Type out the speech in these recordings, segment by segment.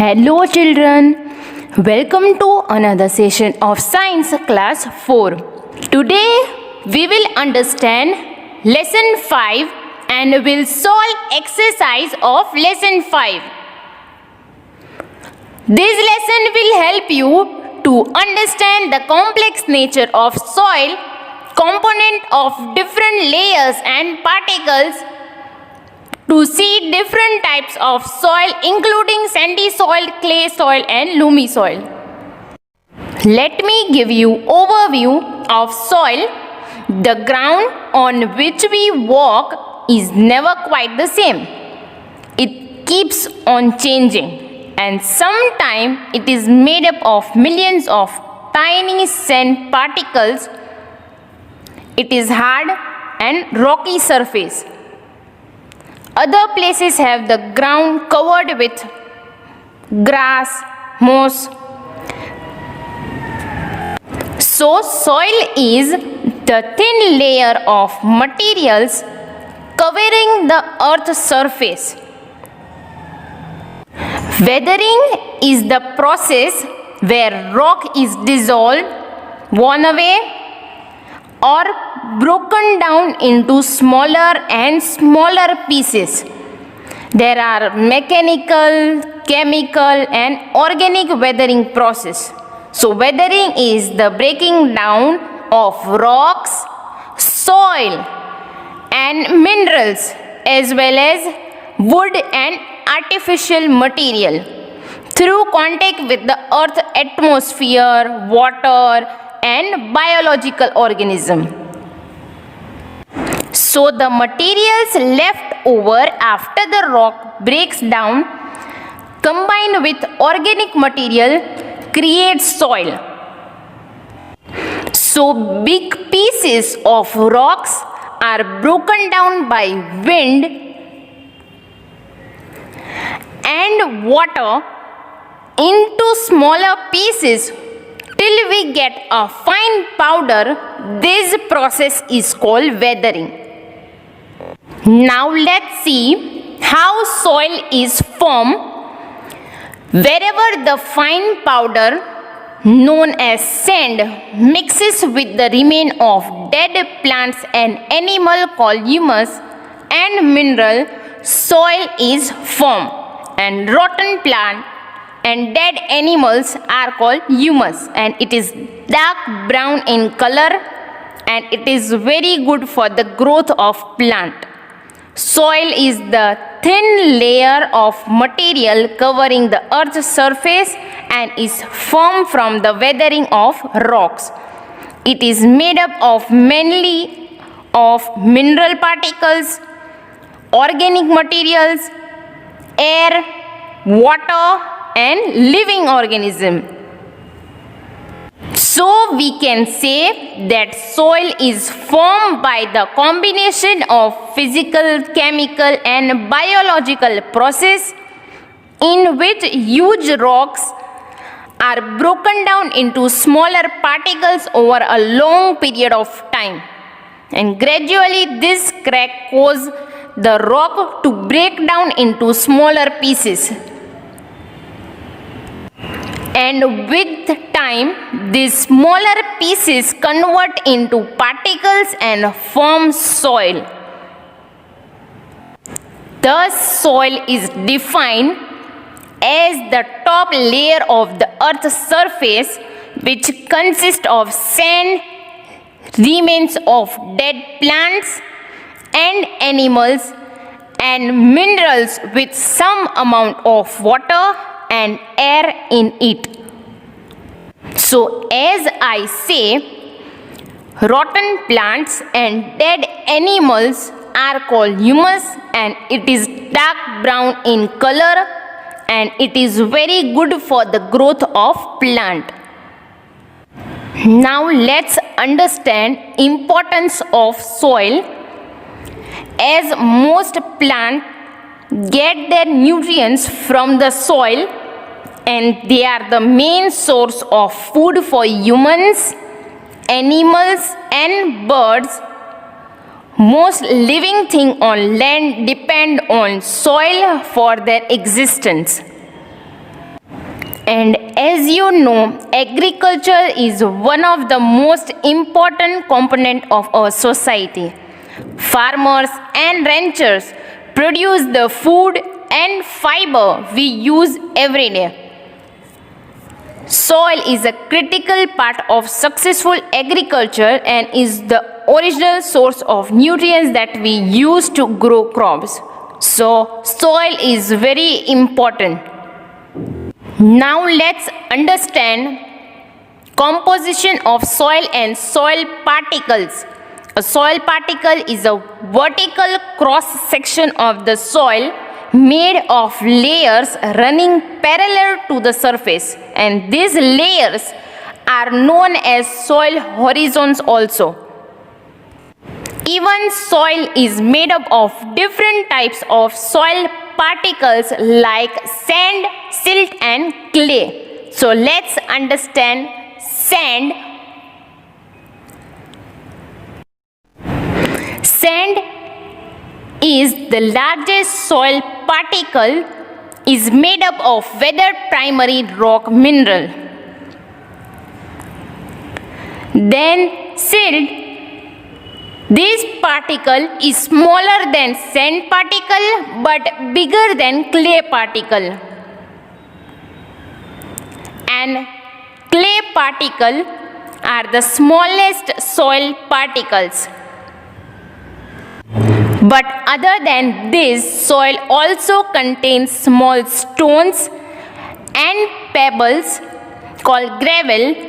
Hello children, welcome to another session of Science Class 4. Today we will understand Lesson 5 and will solve exercise of Lesson 5. This lesson will help you to understand the complex nature of soil, component of different layers and particles, to see different types of soil including sandy soil, clay soil and loamy soil. Let me give you overview of soil. The ground on which we walk is never quite the same. It keeps on changing and sometimes it is made up of millions of tiny sand particles. It is hard and rocky surface. Other places have the ground covered with grass, moss. So soil is the thin layer of materials covering the earth's surface. Weathering is the process where rock is dissolved, worn away, or broken down into smaller and smaller pieces. There are mechanical, chemical and organic weathering process. So weathering is the breaking down of rocks, soil and minerals as well as wood and artificial material through contact with the earth's atmosphere, water and biological organism. So the materials left over after the rock breaks down combined with organic material creates soil. So big pieces of rocks are broken down by wind and water into smaller pieces till we get a fine powder. This process is called weathering. Now let's see how soil is formed. Wherever the fine powder known as sand mixes with the remain of dead plants and animal called humus and mineral, soil is formed, and rotten plant and dead animals are called humus, and it is dark brown in color and it is very good for the growth of plant. Soil is the thin layer of material covering the earth's surface and is formed from the weathering of rocks. It is made up of mainly of mineral particles, organic materials, air, water and living organism. So we can say that soil is formed by the combination of physical, chemical and biological process in which huge rocks are broken down into smaller particles over a long period of time, and gradually this crack causes the rock to break down into smaller pieces. And with time, these smaller pieces convert into particles and form soil. Thus, soil is defined as the top layer of the earth's surface, which consists of sand, remains of dead plants and animals, and minerals with some amount of water and air in it. So as I say, rotten plants and dead animals are called humus, and it is dark brown in color and it is very good for the growth of plant. Now let's understand importance of soil. As most plants get their nutrients from the soil and they are the main source of food for humans, animals and birds, most living things on land depend on soil for their existence. And as you know, agriculture is one of the most important component of our society. Farmers and ranchers produce the food and fiber we use every day. Soil is a critical part of successful agriculture and is the original source of nutrients that we use to grow crops. So, soil is very important. Now let's understand composition of soil and soil particles. A soil particle is a vertical cross section of the soil made of layers running parallel to the surface, and these layers are known as soil horizons also. Even soil is made up of different types of soil particles like sand, silt and clay. So let's understand sand. Sand is the largest soil particle, is made up of weathered primary rock mineral. Then silt. This particle is smaller than sand particle but bigger than clay particle. And clay particle are the smallest soil particles. But other than this, soil also contains small stones and pebbles called gravel,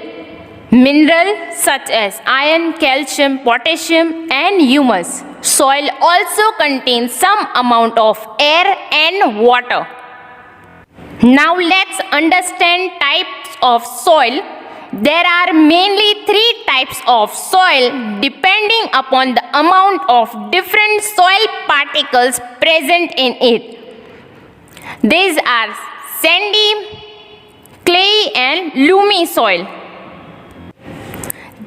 mineral such as iron, calcium, potassium and humus. Soil also contains some amount of air and water. Now let's understand types of soil. There are mainly 3 types of soil depending upon the amount of different soil particles present in it. These are sandy, clay and loamy soil.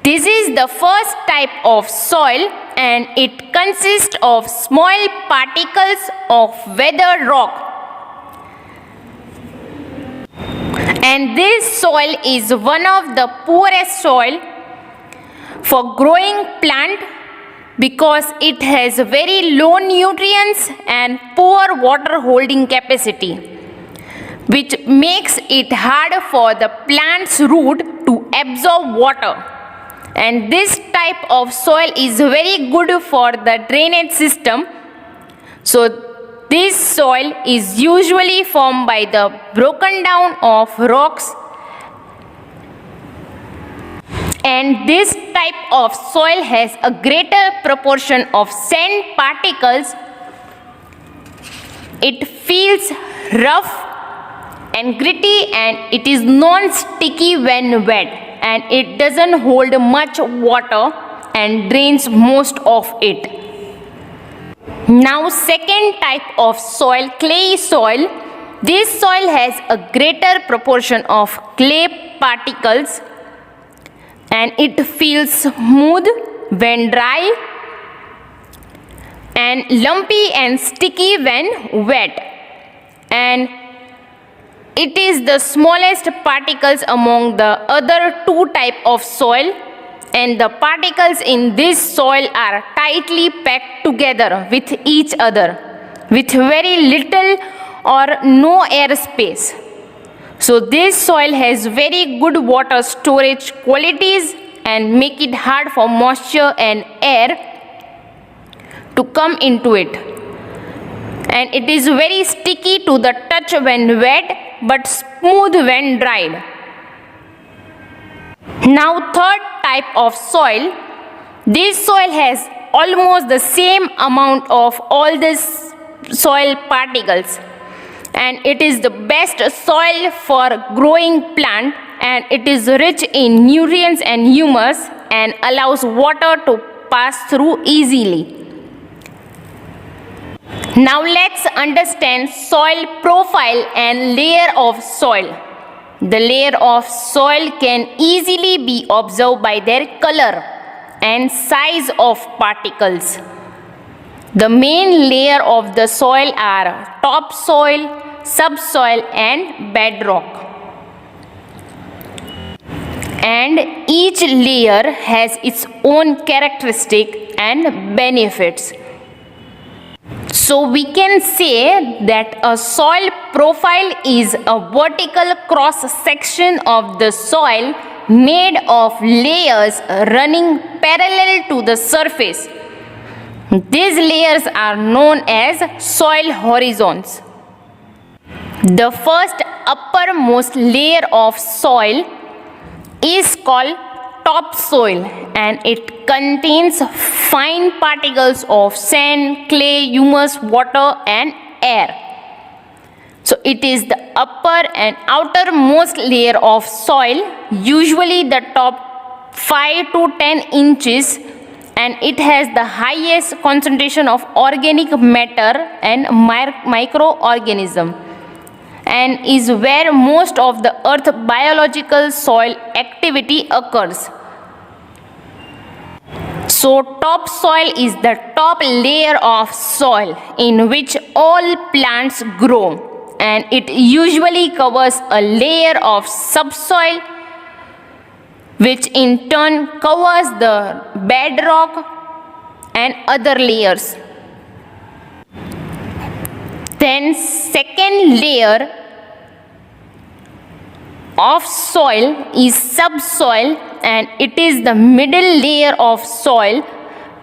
This is the first type of soil and it consists of small particles of weathered rock. And this soil is one of the poorest soil for growing plant because it has very low nutrients and poor water holding capacity, which makes it hard for the plant's root to absorb water. And this type of soil is very good for the drainage system. So this soil is usually formed by the broken down of rocks, and this type of soil has a greater proportion of sand particles. It feels rough and gritty and it is non-sticky when wet, and it doesn't hold much water and drains most of it. Now second type of soil, clay soil. This soil has a greater proportion of clay particles and it feels smooth when dry and lumpy and sticky when wet, and it is the smallest particles among the other 2 types of soil, and the particles in this soil are tightly packed together with each other with very little or no air space. So this soil has very good water storage qualities and make it hard for moisture and air to come into it. And it is very sticky to the touch when wet but smooth when dried. Now third type of soil. This soil has almost the same amount of all these soil particles, and it is the best soil for growing plant, and it is rich in nutrients and humus and allows water to pass through easily. Now let's understand soil profile and layer of soil. The layer of soil can easily be observed by their color and size of particles. The main layer of the soil are topsoil, subsoil and bedrock. and each layer has its own characteristic and benefits. So we can say that a soil profile is a vertical cross section of the soil made of layers running parallel to the surface. These layers are known as soil horizons. The first uppermost layer of soil is called topsoil, and it contains fine particles of sand, clay, humus, water and air. So it is the upper and outermost layer of soil, usually the top 5 to 10 inches, and it has the highest concentration of organic matter and microorganism, and is where most of the earth biological soil activity occurs. So topsoil is the top layer of soil in which all plants grow, and it usually covers a layer of subsoil which in turn covers the bedrock and other layers. Then second layer of soil is subsoil, and it is the middle layer of soil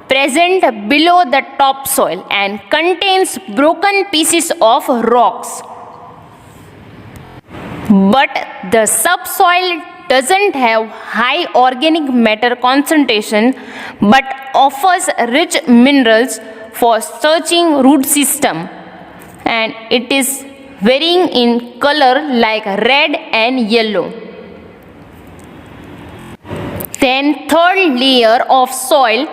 present below the topsoil and contains broken pieces of rocks. But the subsoil doesn't have high organic matter concentration but offers rich minerals for searching root system, and it is varying in color like red and yellow. Then third layer of soil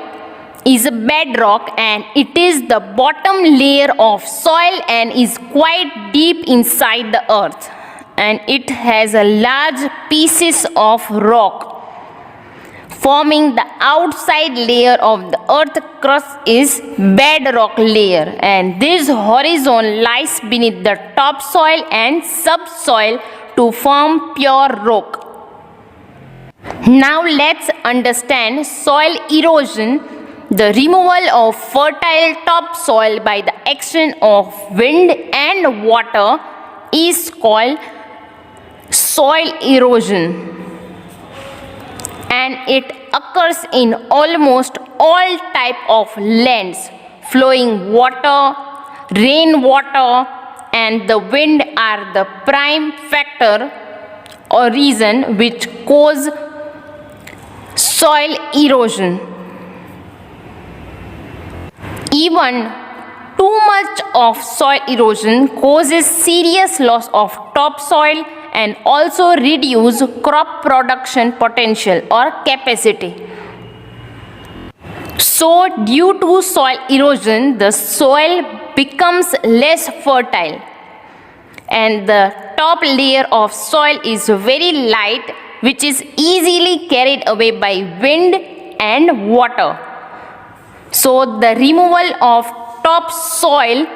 is bedrock, and it is the bottom layer of soil and is quite deep inside the earth, and it has a large pieces of rock forming the outside layer of the earth crust is bedrock layer, and this horizon lies beneath the topsoil and subsoil to form pure rock. Now let's understand soil erosion. The removal of fertile topsoil by the action of wind and water is called soil erosion, and it occurs in almost all type of lands. Flowing water, rainwater and the wind are the prime factor or reason which cause soil erosion. Even too much of soil erosion causes serious loss of topsoil and also reduce crop production potential or capacity. So due to soil erosion, the soil becomes less fertile, and the top layer of soil is very light, which is easily carried away by wind and water. So the removal of topsoil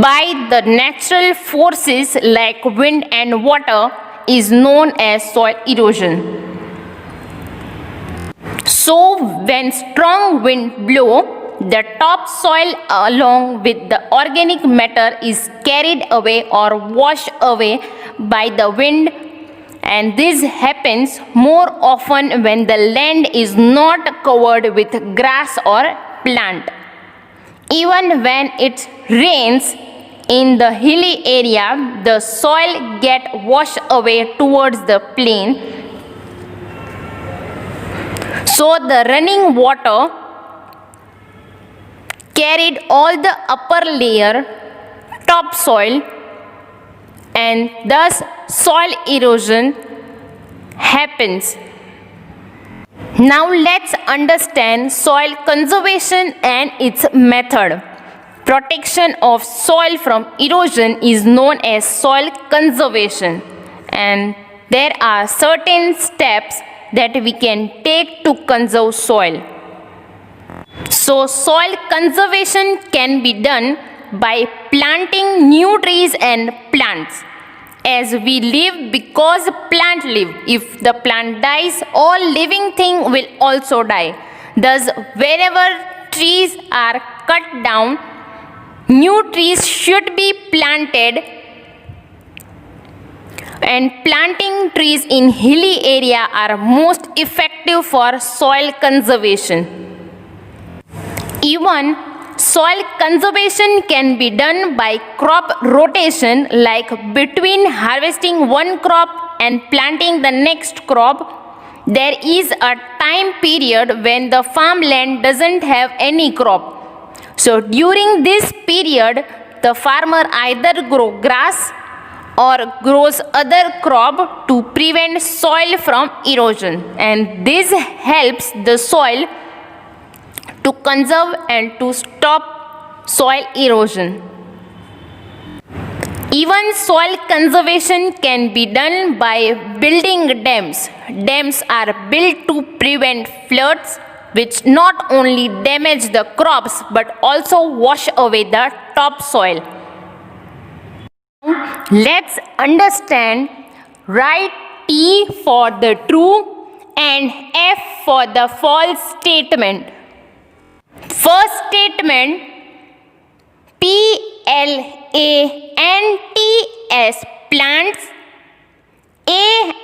by the natural forces like wind and water is known as soil erosion. So when strong wind blow, the topsoil along with the organic matter is carried away or washed away by the wind, and this happens more often when the land is not covered with grass or plant. Even when it rains in the hilly area, the soil gets washed away towards the plain. So the running water carried all the upper layer topsoil, and thus soil erosion happens. Now let's understand soil conservation and its method. Protection of soil from erosion is known as soil conservation, and there are certain steps that we can take to conserve soil. So soil conservation can be done by planting new trees and plants, As we live because plant live. If the plant dies, all living thing will also die. Thus, wherever trees are cut down, new trees should be planted, and planting trees in hilly area are most effective for soil conservation. Even soil conservation can be done by crop rotation, like between harvesting one crop and planting the next crop. There is a time period when the farmland doesn't have any crop. So during this period, the farmer either grow grass or grows other crop to prevent soil from erosion, and this helps the soil to conserve and to stop soil erosion. Even soil conservation can be done by building dams. Dams are built to prevent floods, which not only damage the crops but also wash away the topsoil. Let's understand. Write T for the true and F for the false statement. First statement, plants, plants, and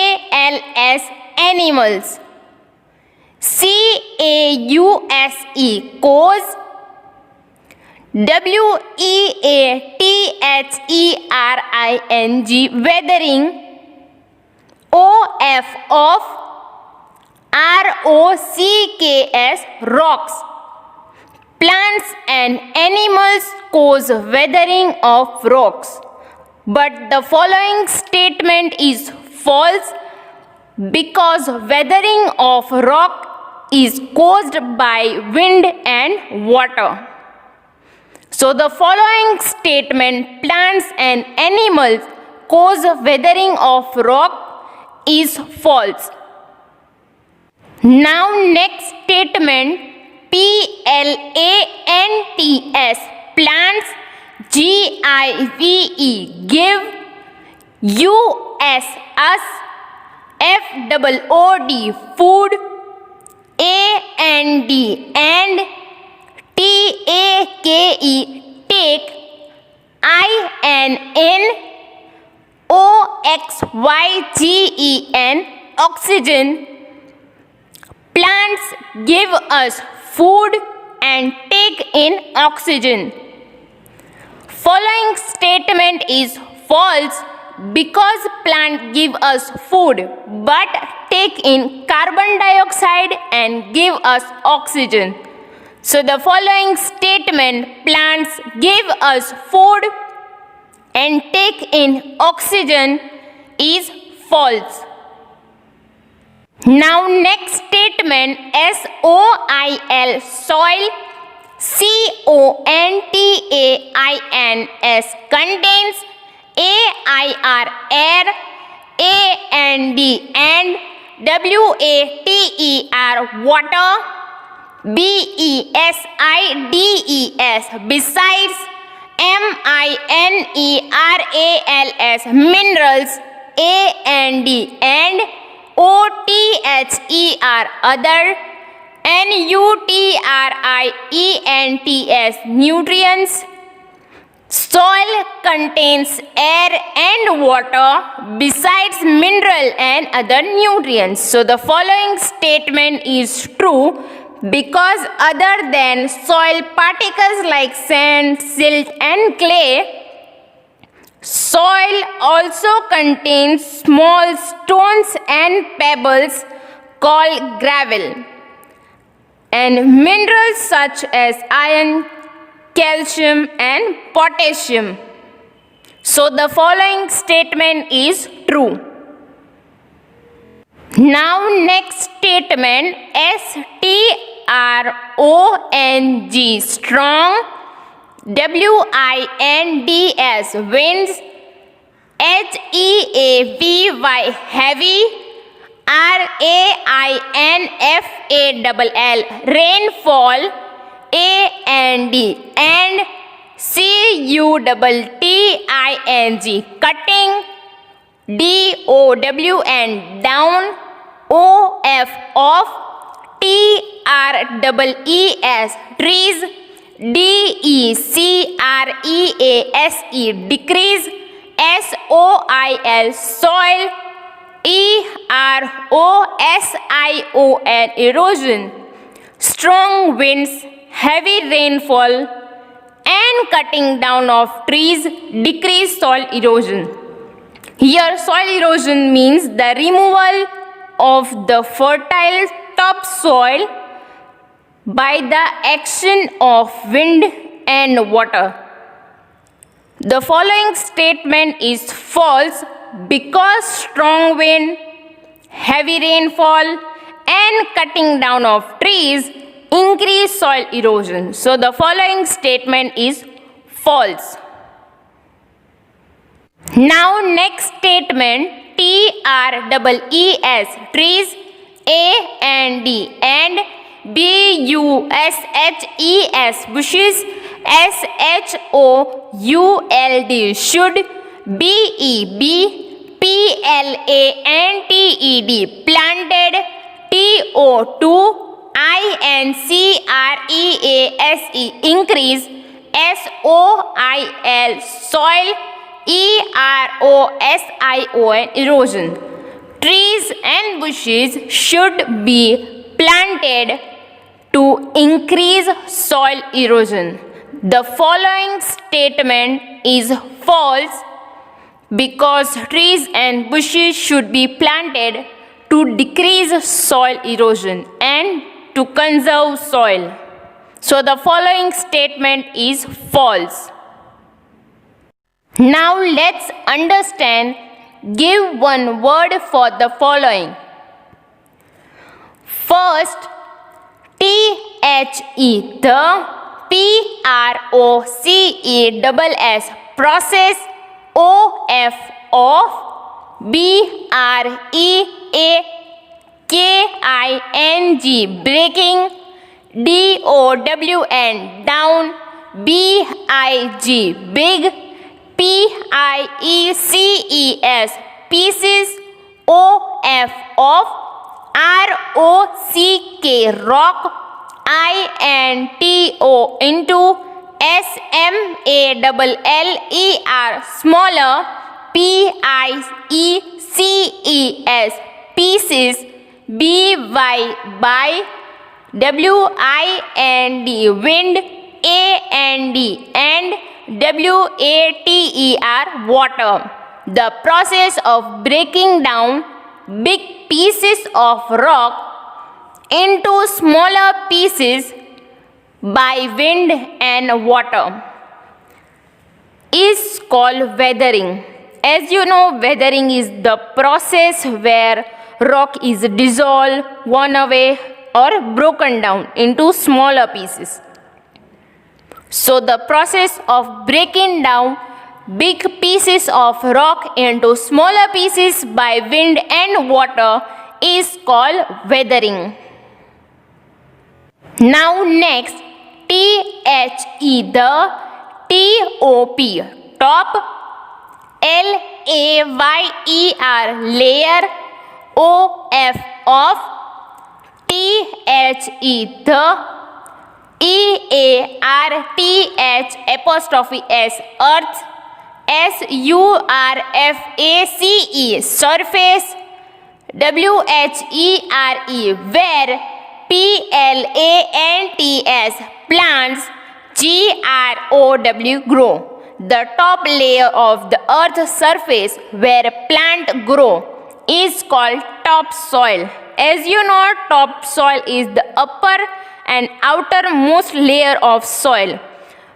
animals, animals, cows, weathering, weathering, of, rocks, rocks. Plants and animals cause weathering of rocks. But the following statement is false, because weathering of rock is caused by wind and water. So the following statement, plants and animals cause weathering of rock, is false. Now next statement, plants, plants, give, us, food, food, and take, oxygen. Plants give us food and take in oxygen. Following statement is false, because plant give us food but take in carbon dioxide and give us oxygen. So the following statement, plants give us food and take in oxygen, is false. Now next statement, soil, soil, contains contains, air, and water, besides, minerals, and other, nutrients. Soil contains air and water besides mineral and other nutrients. So the following statement is true, because other than soil particles like sand, silt and clay, soil also contains small stones and pebbles called gravel, and minerals such as iron, calcium and potassium. So the following statement is true. Now next statement, strong, strong, winds, heavy, rainfall, and cutting, cutting, down, down, of, trees, trees, decrease, decrease, soil, erosion, erosion, strong winds, heavy rainfall, and cutting down of trees decrease soil erosion. Here soil erosion means the removal of the fertile topsoil by the action of wind and water. The following statement is false because strong wind, heavy rainfall, and cutting down of trees increase soil erosion. So the following statement is false. Now next statement, trees, trees, and bushes, bushes, should, should, planted, planted, increase, soil, erosion. Trees and bushes should be planted to increase soil erosion. The following statement is false because trees and bushes should be planted to decrease soil erosion and to conserve soil. So the following statement is false. Now let's understand. Give one word for the following. First, the process, process, of, breaking, down, big, pieces, of, rock, into, smaller, pieces, by, wind, and water. The process of breaking down big pieces of rock into smaller pieces by wind and water is called weathering. As you know, weathering is the process where rock is dissolved, worn away, or broken down into smaller pieces. So the process of breaking down big pieces of rock into smaller pieces by wind and water is called weathering. Now next, the top, layer, of, earth, surface, where, plants, grow. The top layer of the earth's surface where plant grow is called topsoil. As you know, topsoil is the upper and outermost layer of soil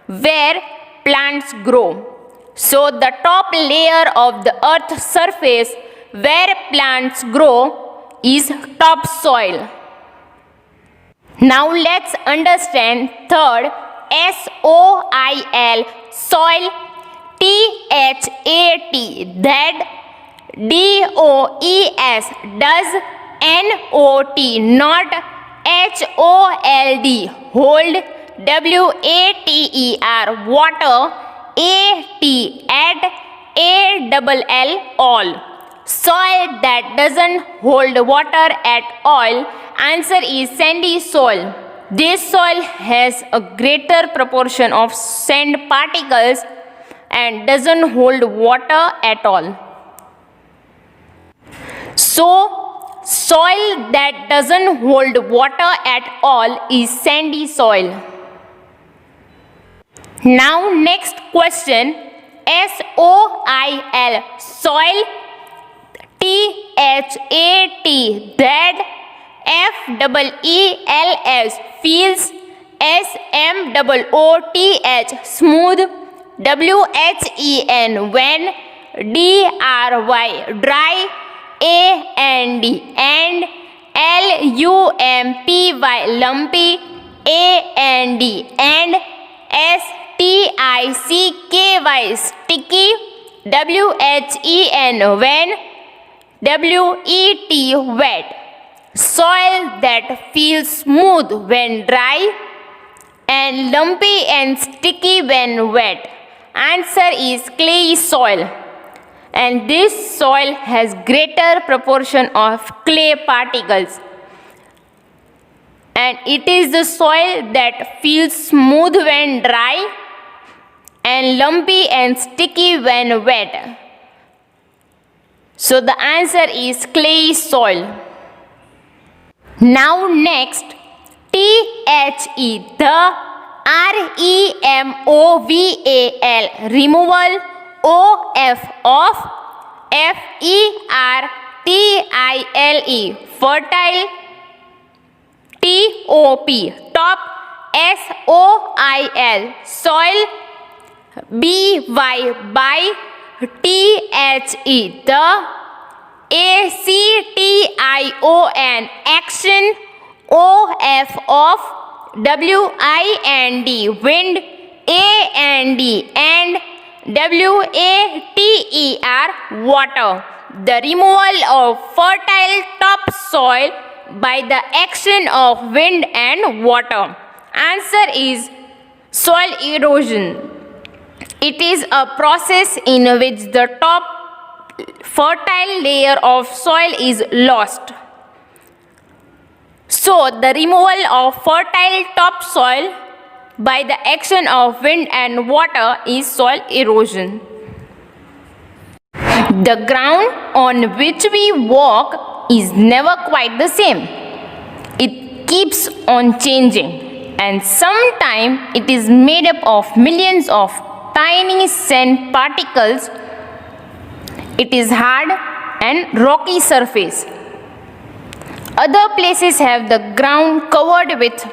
where plants grow. So the top layer of the earth's surface where plants grow is topsoil. Now let's understand third, soil, soil, that, does, not, hold, W-A-T-E-R, water, A-T, add, A-double-L, all. Soil that doesn't hold water at all. Answer is sandy soil. This soil has a greater proportion of sand particles and doesn't hold water at all. So, soil that doesn't hold water at all is sandy soil. Now next question, S-O-I-L, soil, T-H-A-T, that, F-E-E-L-S, fields, S-M-O-O-T-H, smooth, W-H-E-N, when, D-R-Y, dry, A-N-D, and, L-U-M-P-Y, lumpy, A-N-D, and, S-T-I-C-K-Y, sticky, W-H-E-N, when, W-E-T, wet. Soil that feels smooth when dry and lumpy and sticky when wet. Answer is clayey soil. And this soil has greater proportion of clay particles. And it is the soil that feels smooth when dry and lumpy and sticky when wet. So the answer is clayey soil. Now next, T-H-E, the, R-E-M-O-V-A-L, removal, O-F, of, F-E-R-T-I-L-E, fertile, T-O-P, top, S-O-I-L, soil, B-Y, by, T-H-E, the, A-C-T-I-O-N, action, O-F, of, W-I-N-D, wind, A-N-D, and, W-A-T-E-R, water. The removal of fertile topsoil by the action of wind and water. Answer is soil erosion. It is a process in which the top fertile layer of soil is lost. So, the removal of fertile topsoil by the action of wind and water is soil erosion. The ground on which we walk is never quite the same. It keeps on changing, and sometimes it is made up of millions of tiny sand particles. It is hard and rocky surface. Other places have the ground covered with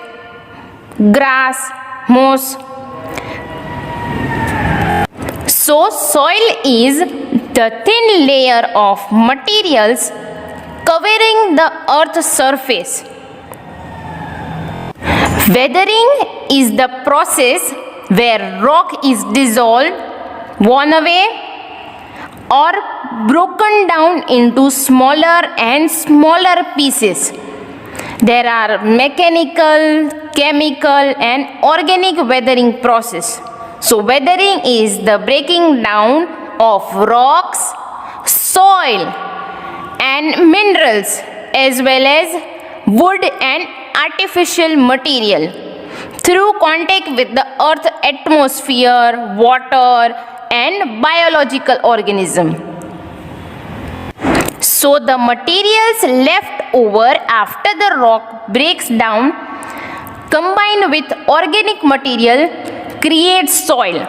grass, moss. So soil is the thin layer of materials covering the earth's surface. Weathering is the process where rock is dissolved, worn away, or broken down into smaller and smaller pieces. There are mechanical, chemical, and organic weathering process. So weathering is the breaking down of rocks, soil, and minerals, as well as wood and artificial material through contact with the earth's atmosphere, water, and biological organism. So the materials left over after the rock breaks down combined with organic material creates soil.